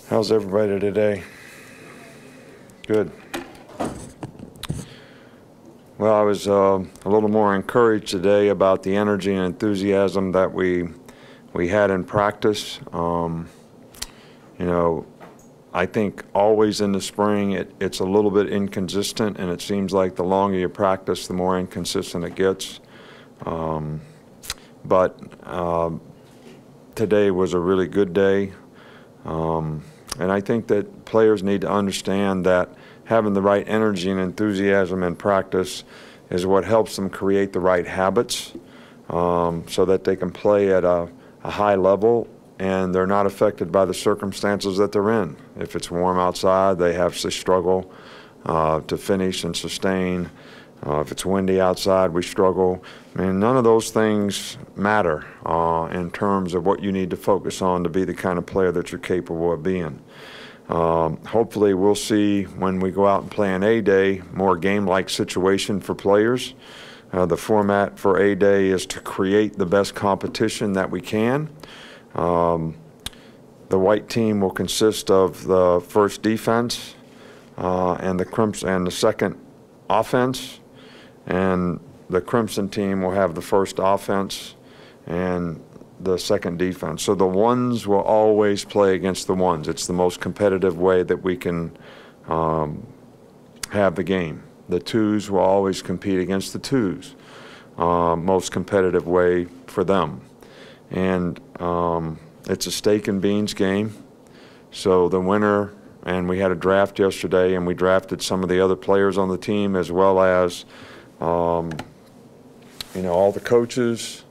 How's everybody today? Good. Well, I was a little more encouraged today about the energy and enthusiasm that we had in practice. I think always in the spring it's a little bit inconsistent, and it seems like the longer you practice, the more inconsistent it gets. But today was a really good day. And I think that players need to understand that having the right energy and enthusiasm in practice is what helps them create the right habits so that they can play at a high level and they're not affected by the circumstances that they're in. If it's warm outside, they have to struggle to finish and sustain. If it's windy outside, we struggle. I mean, none of those things matter in terms of what you need to focus on to be the kind of player that you're capable of being. Hopefully we'll see when we go out and play an A-Day more game-like situation for players. The format for A-Day is to create the best competition that we can. The white team will consist of the first defense and the second offense. And the Crimson team will have the first offense and the second defense. So the ones will always play against the ones. It's the most competitive way that we can have the game. The twos will always compete against the twos. Most competitive way for them. And it's a steak and beans game. So the winner, and we had a draft yesterday, and we drafted some of the other players on the team as well as all the coaches,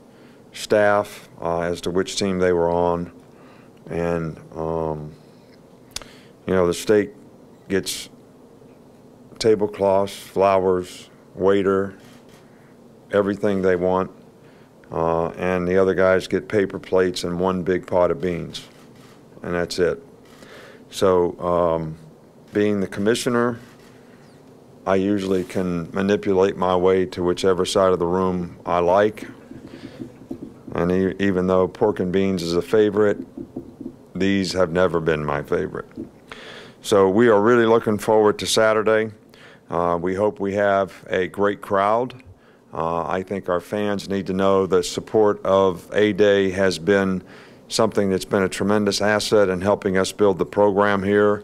staff, as to which team they were on. And, the steak gets tablecloths, flowers, waiter, everything they want. And the other guys get paper plates and one big pot of beans. And that's it. So being the commissioner, I usually can manipulate my way to whichever side of the room I like. And even though pork and beans is a favorite, these have never been my favorite. So we are really looking forward to Saturday. We hope we have a great crowd. I think our fans need to know the support of A-Day has been something that's been a tremendous asset in helping us build the program here.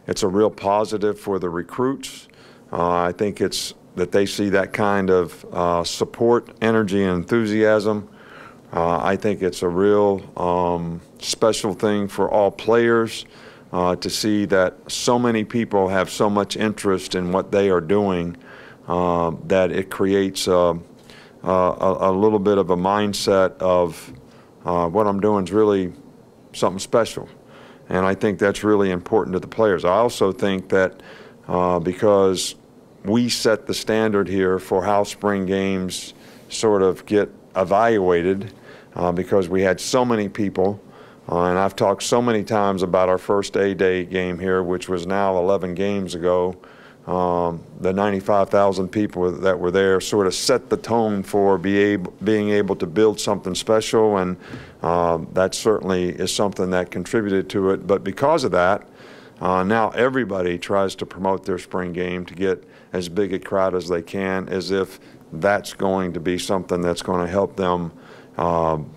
It's a real positive for the recruits. I think it's that they see that kind of support, energy, and enthusiasm. I think it's a real special thing for all players to see that so many people have so much interest in what they are doing that it creates a little bit of a mindset of what I'm doing is really something special. And I think that's really important to the players. I also think that because we set the standard here for how spring games sort of get evaluated because we had so many people, and I've talked so many times about our first A-Day game here, which was now 11 games ago. The 95,000 people that were there sort of set the tone for being able to build something special, and that certainly is something that contributed to it. But because of that, now everybody tries to promote their spring game to get as big a crowd as they can, as if that's going to be something that's going to help them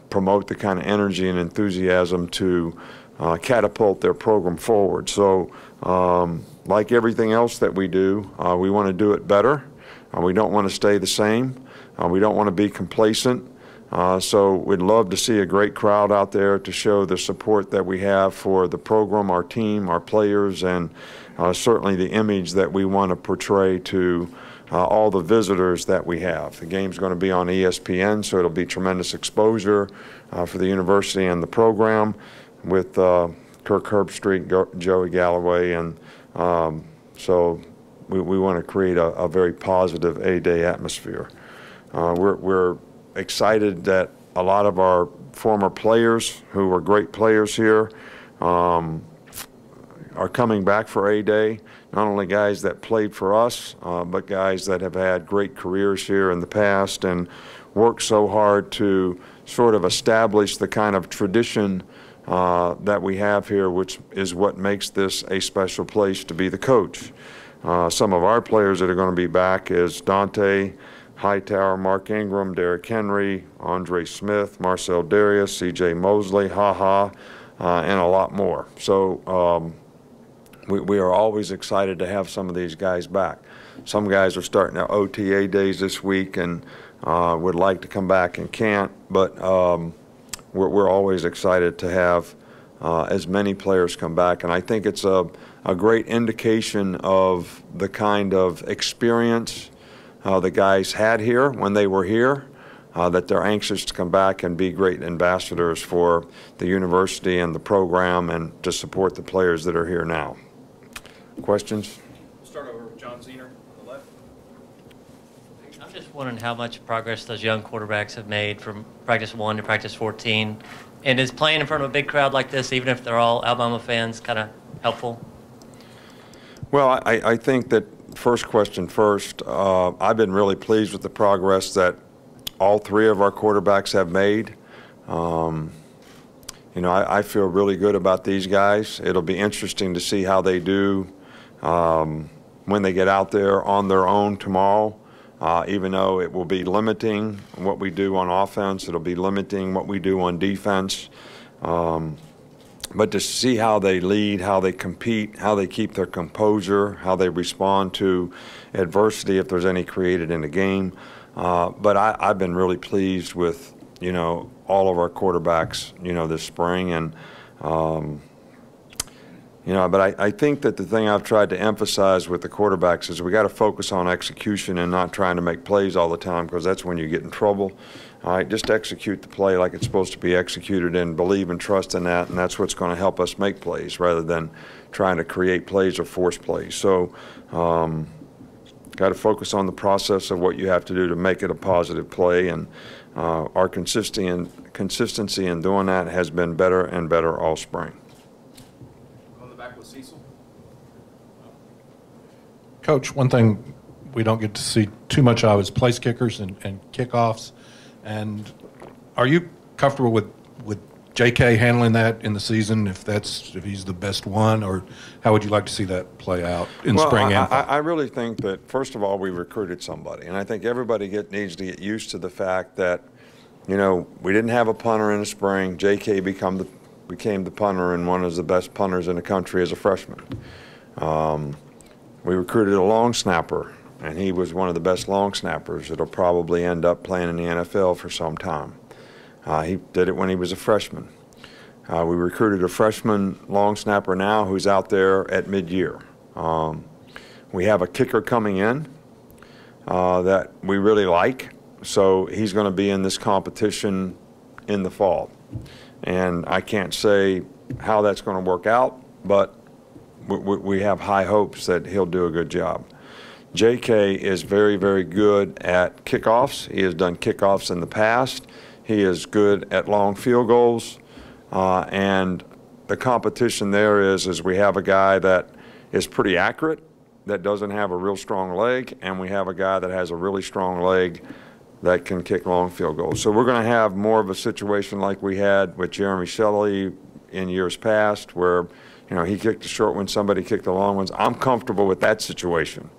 promote the kind of energy and enthusiasm to catapult their program forward. So like everything else that we do, we want to do it better. We don't want to stay the same. We don't want to be complacent. So we'd love to see a great crowd out there to show the support that we have for the program, our team, our players, and certainly the image that we want to portray to all the visitors that we have. The game's going to be on ESPN, so it'll be tremendous exposure for the university and the program with Kirk Herbstreit, Joey Galloway, and so we want to create a very positive A-Day atmosphere. We're excited that a lot of our former players who were great players here are coming back for A-Day. Not only guys that played for us, but guys that have had great careers here in the past and worked so hard to sort of establish the kind of tradition that we have here, which is what makes this a special place to be the coach. Some of our players that are going to be back is Dante Hightower, Mark Ingram, Derrick Henry, Andre Smith, Marcel Darius, C.J. Mosley, and a lot more. So we are always excited to have some of these guys back. Some guys are starting their OTA days this week and would like to come back and can't, but we're always excited to have as many players come back. And I think it's a great indication of the kind of experience the guys had here when they were here, that they're anxious to come back and be great ambassadors for the university and the program and to support the players that are here now. Questions? Start over with John Zener on the left. I'm just wondering how much progress those young quarterbacks have made from practice 1 to practice 14. And is playing in front of a big crowd like this, even if they're all Alabama fans, kind of helpful? Well, I think that first question first, I've been really pleased with the progress that all 3 of our quarterbacks have made. You know, I feel really good about these guys. It'll be interesting to see how they do when they get out there on their own tomorrow. Even though it will be limiting what we do on offense, it'll be limiting what we do on defense. But to see how they lead, how they compete, how they keep their composure, how they respond to adversity if there's any created in the game. But I've been really pleased with, you know, all of our quarterbacks, you know, this spring. And, you know, but I think that the thing I've tried to emphasize with the quarterbacks is we got to focus on execution and not trying to make plays all the time, because that's when you get in trouble. All right, just execute the play like it's supposed to be executed and believe and trust in that, and that's what's going to help us make plays rather than trying to create plays or force plays. So got to focus on the process of what you have to do to make it a positive play, and our consistency in doing that has been better and better all spring. Coach, one thing we don't get to see too much of is place kickers and kickoffs. And are you comfortable with J.K. handling that in the season, if he's the best one, or how would you like to see that play out in spring and fall? I really think that, first of all, we recruited somebody. And I think everybody needs to get used to the fact that, you know, we didn't have a punter in the spring. J.K. became the punter and one of the best punters in the country as a freshman. We recruited a long snapper, and he was one of the best long snappers that'll probably end up playing in the NFL for some time. He did it when he was a freshman. We recruited a freshman long snapper now who's out there at mid-year. We have a kicker coming in that we really like, so he's going to be in this competition in the fall. And I can't say how that's going to work out, but we have high hopes that he'll do a good job. J.K. is very, very good at kickoffs. He has done kickoffs in the past. He is good at long field goals. And the competition there is we have a guy that is pretty accurate, that doesn't have a real strong leg, and we have a guy that has a really strong leg that can kick long field goals. So we're going to have more of a situation like we had with Jeremy Shelley in years past, where, you know, he kicked the short ones, somebody kicked the long ones. I'm comfortable with that situation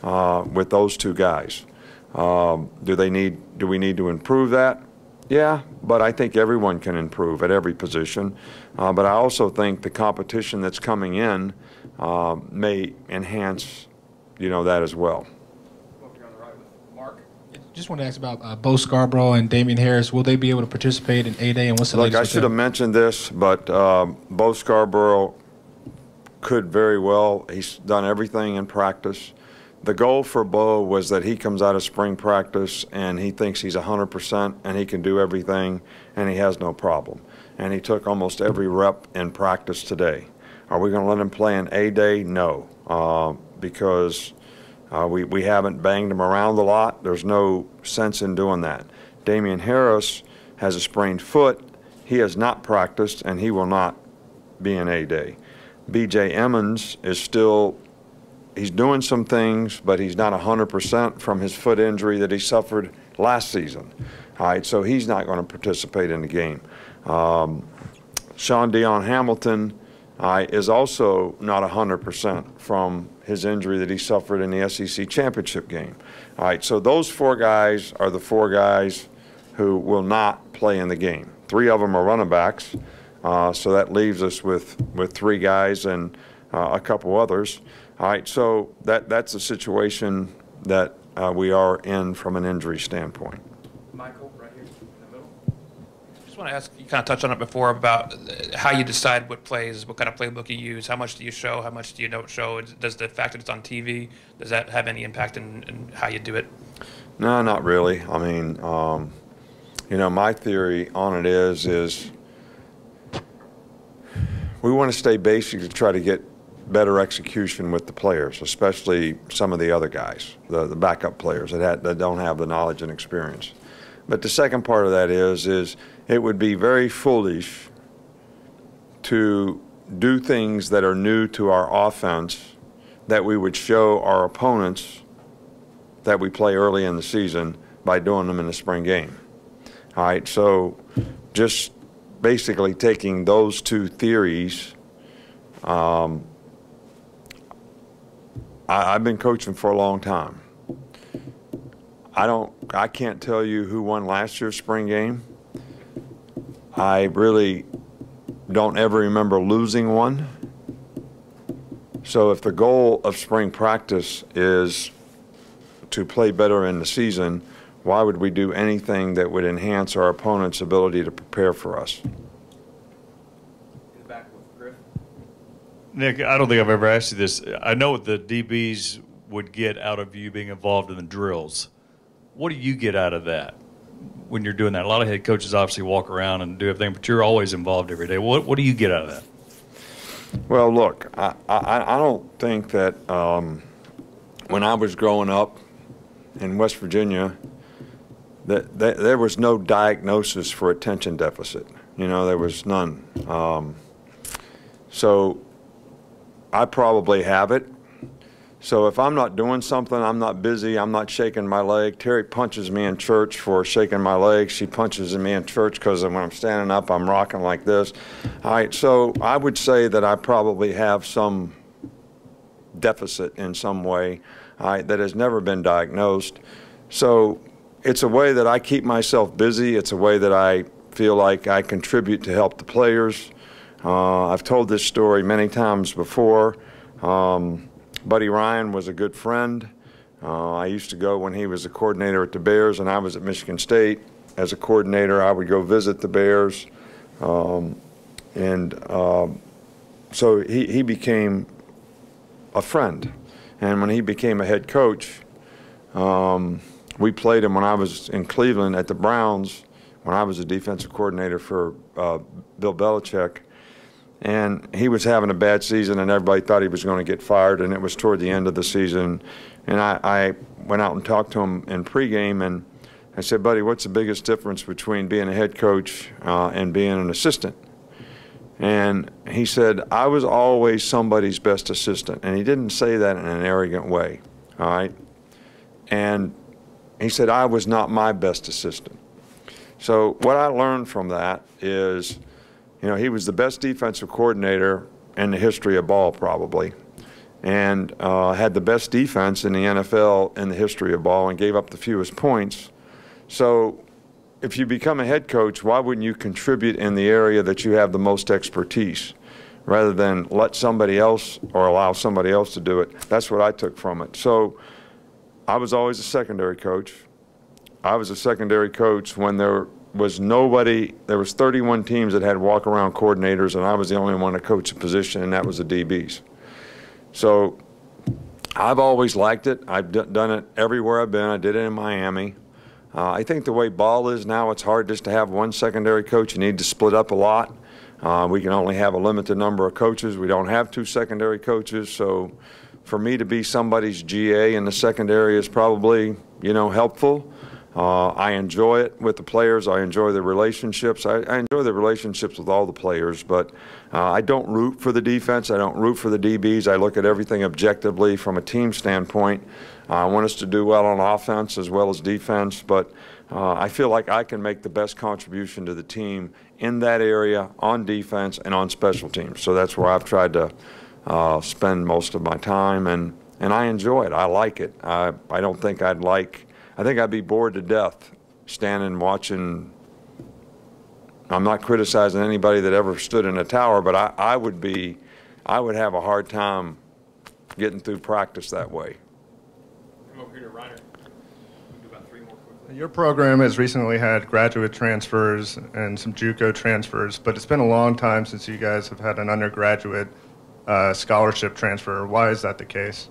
with those two guys. Do we need to improve that? Yeah, but I think everyone can improve at every position. But I also think the competition that's coming in may enhance, you know, that as well. Just want to ask about Bo Scarborough and Damian Harris. Will they be able to participate in A-Day, and what's the latest? Look, I should have mentioned this, but Bo Scarborough could very well. He's done everything in practice. The goal for Bo was that he comes out of spring practice and he thinks he's 100% and he can do everything and he has no problem. And he took almost every rep in practice today. Are we going to let him play in A-Day? No, because we haven't banged him around a lot. There's no sense in doing that. Damian Harris has a sprained foot. He has not practiced, and he will not be in A-Day. B.J. Emmons is still, he's doing some things, but he's not 100% from his foot injury that he suffered last season. All right, so he's not going to participate in the game. Sean Dion Hamilton is also not 100% from his injury that he suffered in the SEC championship game. All right, so those 4 guys are the 4 guys who will not play in the game. 3 of them are running backs, so that leaves us with 3 guys and a couple others. All right, so that's the situation that we are in from an injury standpoint. Michael, right here in the middle. Just want to ask, you kind of touched on it before about how you decide what plays, what kind of playbook you use, how much do you show, how much do you don't show? Does the fact that it's on TV, does that have any impact in how you do it? No, not really. I mean, you know, my theory on it is we want to stay basic to try to get better execution with the players, especially some of the other guys, the backup players that don't have the knowledge and experience. But the second part of that is it would be very foolish to do things that are new to our offense that we would show our opponents that we play early in the season by doing them in the spring game. All right, so just basically taking those 2 theories. I've been coaching for a long time. I can't tell you who won last year's spring game. I really don't ever remember losing one. So if the goal of spring practice is to play better in the season, why would we do anything that would enhance our opponent's ability to prepare for us? In the back with Griff. Nick, I don't think I've ever asked you this. I know what the DBs would get out of you being involved in the drills. What do you get out of that when you're doing that? A lot of head coaches obviously walk around and do everything, but you're always involved every day. What do you get out of that? Well, look, I don't think that when I was growing up in West Virginia that there was no diagnosis for attention deficit. You know, there was none. So I probably have it. So if I'm not doing something, I'm not busy, I'm not shaking my leg. Terry punches me in church for shaking my leg. She punches me in church because when I'm standing up, I'm rocking like this. All right, so I would say that I probably have some deficit in some way, all right, that has never been diagnosed. So it's a way that I keep myself busy. It's a way that I feel like I contribute to help the players. I've told this story many times before. Buddy Ryan was a good friend. I used to go when he was a coordinator at the Bears and I was at Michigan State. As a coordinator, I would go visit the Bears. So he became a friend. And when he became a head coach, we played him when I was in Cleveland at the Browns, when I was a defensive coordinator for Bill Belichick. And he was having a bad season, and everybody thought he was going to get fired, and it was toward the end of the season. And I went out and talked to him in pregame, and I said, buddy, what's the biggest difference between being a head coach and being an assistant? And he said, I was always somebody's best assistant. And he didn't say that in an arrogant way, all right? And he said, I was not my best assistant. So what I learned from that is, you know, he was the best defensive coordinator in the history of ball probably, and had the best defense in the NFL in the history of ball and gave up the fewest points. So if you become a head coach, why wouldn't you contribute in the area that you have the most expertise rather than let somebody else or allow somebody else to do it? That's what I took from it. So I was always a secondary coach. I was a secondary coach when there was nobody. There was 31 teams that had walk-around coordinators, and I was the only one to coach a position, and that was the DBs. So I've always liked it. I've done it everywhere I've been. I did it in Miami. I think the way ball is now, it's hard just to have one secondary coach. You need to split up a lot. We can only have a limited number of coaches. We don't have 2 secondary coaches. So for me to be somebody's GA in the secondary is probably, you know, helpful. I enjoy it with the players. I enjoy the relationships. I enjoy the relationships with all the players, but I don't root for the defense. I don't root for the DBs. I look at everything objectively from a team standpoint. I want us to do well on offense as well as defense, but I feel like I can make the best contribution to the team in that area on defense and on special teams. So that's where I've tried to spend most of my time, and I enjoy it. I like it. I don't think I think I'd be bored to death standing watching. I'm not criticizing anybody that ever stood in a tower, but I would have a hard time getting through practice that way. Come over here to Reiner. We'll do about 3 more quickly. Your program has recently had graduate transfers and some JUCO transfers, but it's been a long time since you guys have had an undergraduate scholarship transfer. Why is that the case?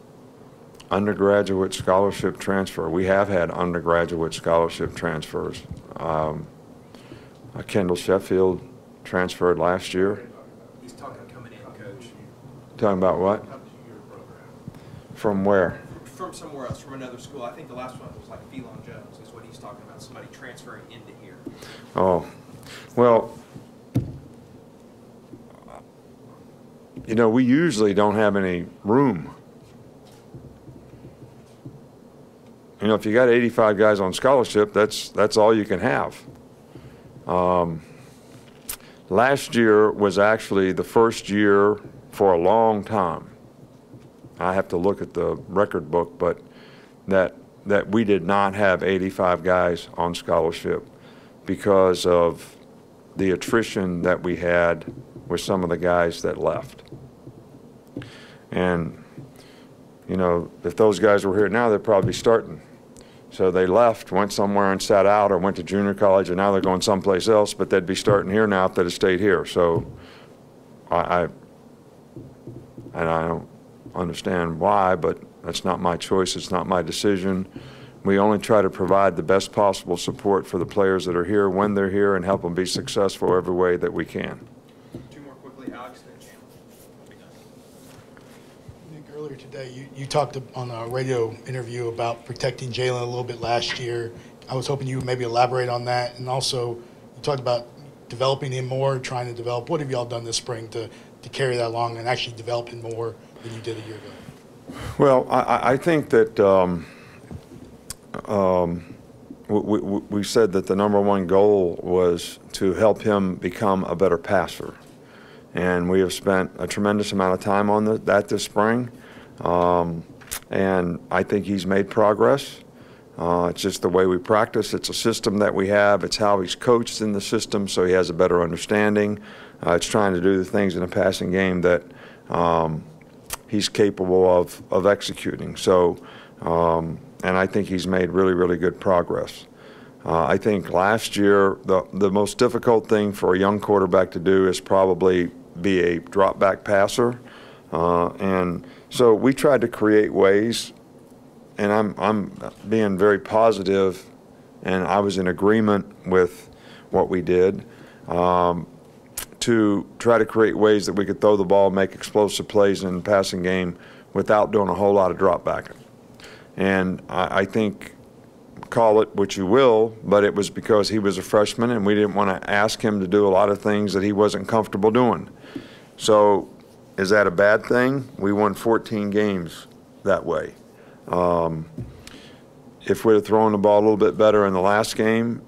Undergraduate scholarship transfer. We have had undergraduate scholarship transfers. Kendall Sheffield transferred last year. He's talking coming in, Coach. Talking about what? From where? From somewhere else, from another school. I think the last one was like Phelan Jones is what he's talking about, somebody transferring into here. Oh, well, you know, we usually don't have any room. You know, if you got 85 guys on scholarship, that's all you can have. Last year was actually the first year for a long time. I have to look at the record book, but that we did not have 85 guys on scholarship because of the attrition that we had with some of the guys that left. And you know, if those guys were here now, they'd probably be starting. So they left, went somewhere and sat out, or went to junior college, and now they're going someplace else, but they'd be starting here now if they'd have stayed here. So I don't understand why, but that's not my choice. It's not my decision. We only try to provide the best possible support for the players that are here when they're here and help them be successful every way that we can. 2 more quickly, Alex, then Chandler. We'll be done. Nick, earlier today, you talked on a radio interview about protecting Jalen a little bit last year. I was hoping you would maybe elaborate on that. And also, you talked about developing him more, trying to develop. What have y'all done this spring to carry that along and actually develop him more than you did a year ago? Well, I think that we said that the #1 goal was to help him become a better passer. And we have spent a tremendous amount of time on that this spring. And I think he's made progress. It's just the way we practice. It's a system that we have. It's how he's coached in the system, so he has a better understanding. It's trying to do the things in a passing game that he's capable of executing. So, and I think he's made really, really good progress. I think last year the most difficult thing for a young quarterback to do is probably be a drop back passer. And so we tried to create ways, and I'm being very positive, and I was in agreement with what we did, to try to create ways that we could throw the ball, make explosive plays in the passing game without doing a whole lot of drop backing. And I think, call it what you will, but it was because he was a freshman and we didn't want to ask him to do a lot of things that he wasn't comfortable doing. So is that a bad thing? We won 14 games that way. If we'd have thrown the ball a little bit better in the last game,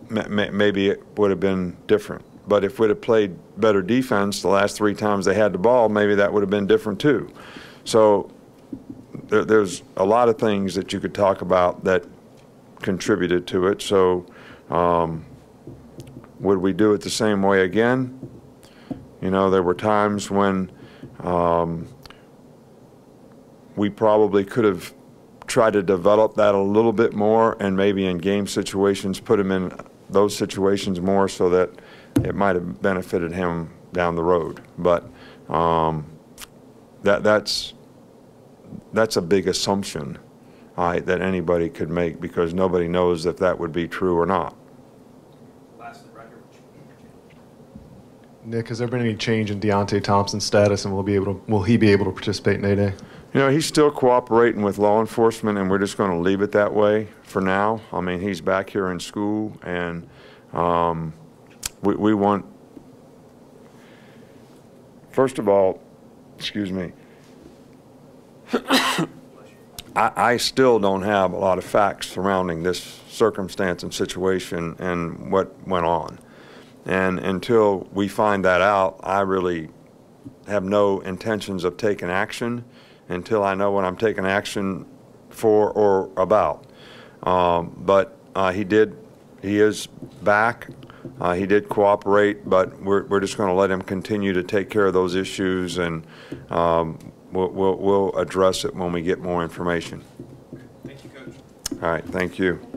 maybe it would have been different. But if we'd have played better defense the last 3 times they had the ball, maybe that would have been different too. So there's a lot of things that you could talk about that contributed to it. So would we do it the same way again? You know, there were times when we probably could have tried to develop that a little bit more, and maybe in game situations put him in those situations more so that it might have benefited him down the road. But that's a big assumption that anybody could make, because nobody knows if that would be true or not. Lastly, right here. Nick, has there been any change in Deontay Thompson's status, and will he be able to participate in A-Day? You know, he's still cooperating with law enforcement, and we're just going to leave it that way for now. I mean, he's back here in school, and we want, first of all, excuse me, I still don't have a lot of facts surrounding this circumstance and situation and what went on. And until we find that out, I really have no intentions of taking action until I know what I'm taking action for or about. But he is back. He did cooperate, but we're just going to let him continue to take care of those issues, and we'll address it when we get more information. Thank you, Coach. All right, thank you.